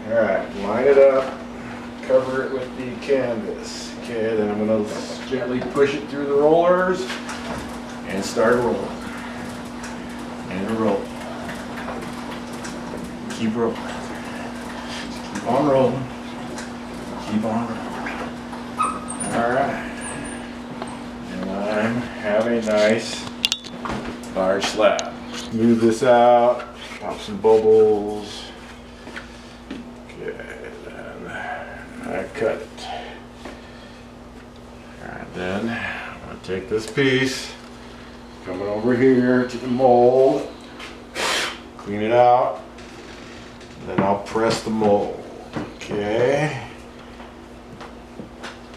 Alright, line it up, cover it with the canvas. Okay, then I'm going to gently push it through the rollers and start rolling. And roll. Keep rolling. Keep on rolling. Keep on rolling. Alright. And I have a nice large slab. Move this out, pop some bubbles. I cut it. Alright, then I'm going to take this piece, coming over here to the mold, clean it out, and then I'll press the mold. Okay.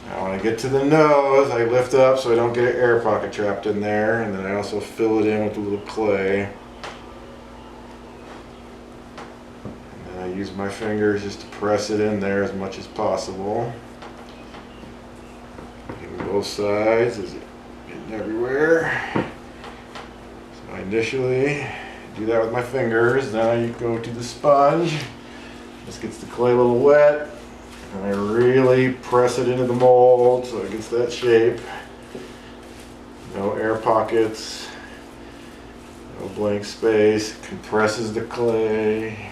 Now when I get to the nose, I lift up so I don't get an air pocket trapped in there, and then I also fill it in with a little clay. I use my fingers just to press it in there as much as possible. Getting both sides, is it getting everywhere? So I initially do that with my fingers, then I go to the sponge. This gets the clay a little wet, and I really press it into the mold so it gets that shape. No air pockets, no blank space, compresses the clay.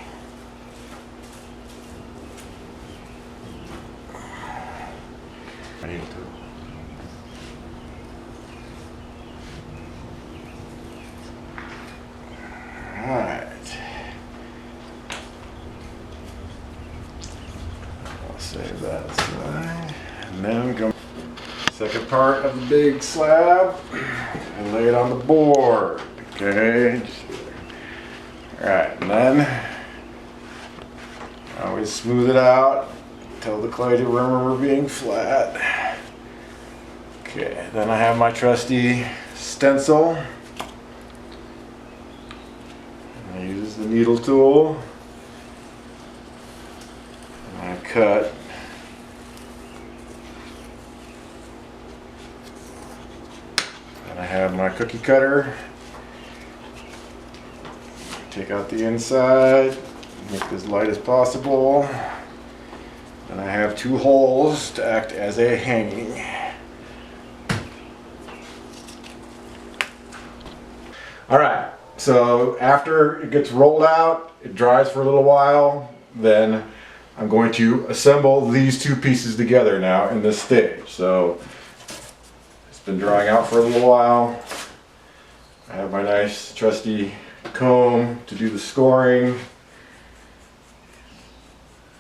Alright. I'll save that aside. And then come second part of the big slab and lay it on the board. Okay. Alright, and then I always smooth it out. Tell the clay to remember being flat. Okay, then I have my trusty stencil. I use the needle tool. And I cut. And I have my cookie cutter. Take out the inside, make it as light as possible. And I have two holes to act as a hanging. Alright, so after it gets rolled out, it dries for a little while, then I'm going to assemble these two pieces together now in this stage. So it's been drying out for a little while. I have my nice trusty comb to do the scoring.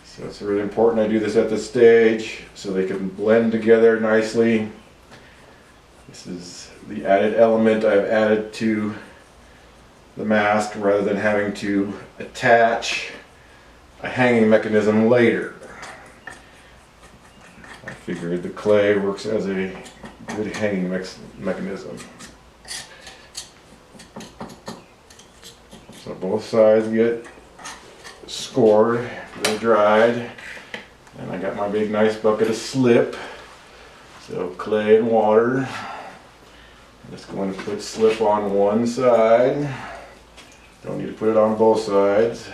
So it's really important I do this at this stage so they can blend together nicely. This is the added element I've added to the mask rather than having to attach a hanging mechanism later. I figured the clay works as a good hanging mechanism. So both sides get scored, they're dried, and I got my big nice bucket of slip. So clay and water. I'm just going to put slip on one side. Don't need to put it on both sides.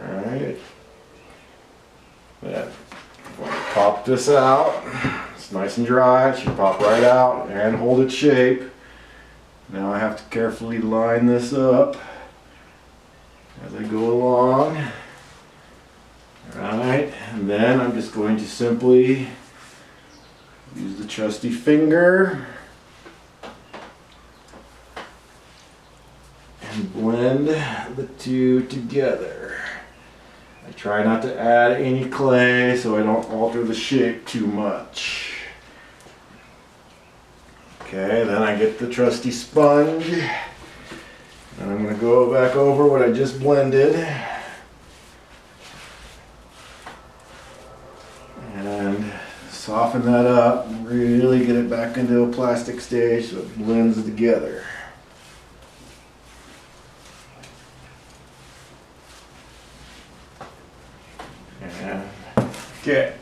Alright. Then I'm going to pop this out. It's nice and dry. It should pop right out and hold its shape. Now I have to carefully line this up as I go along. Alright, and then I'm just going to simply use the trusty finger and blend the two together. I try not to add any clay so I don't alter the shape too much. Okay, then I get the trusty sponge and I'm going gonna go back over what I just blended. And soften that up and really get it back into a plastic stage so it blends together. And okay,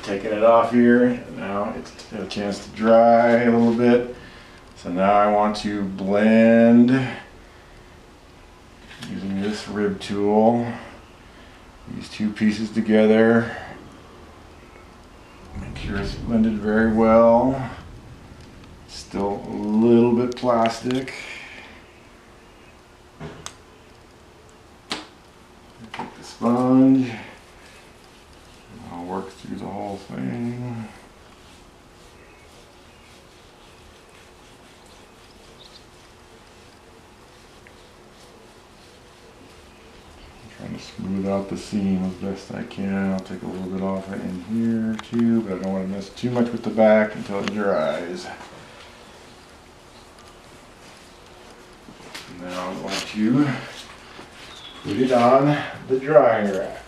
taking it off here. Now it's got a chance to dry a little bit. So now I want to blend using this rib tool, these two pieces together. Make sure it's blended very well. Still a little bit plastic. Take the sponge. I'll work through the whole thing. Trying to smooth out the seam as best I can. I'll take a little bit off right in here too, but I don't want to mess too much with the back until it dries. Now I want to put it on the drying rack.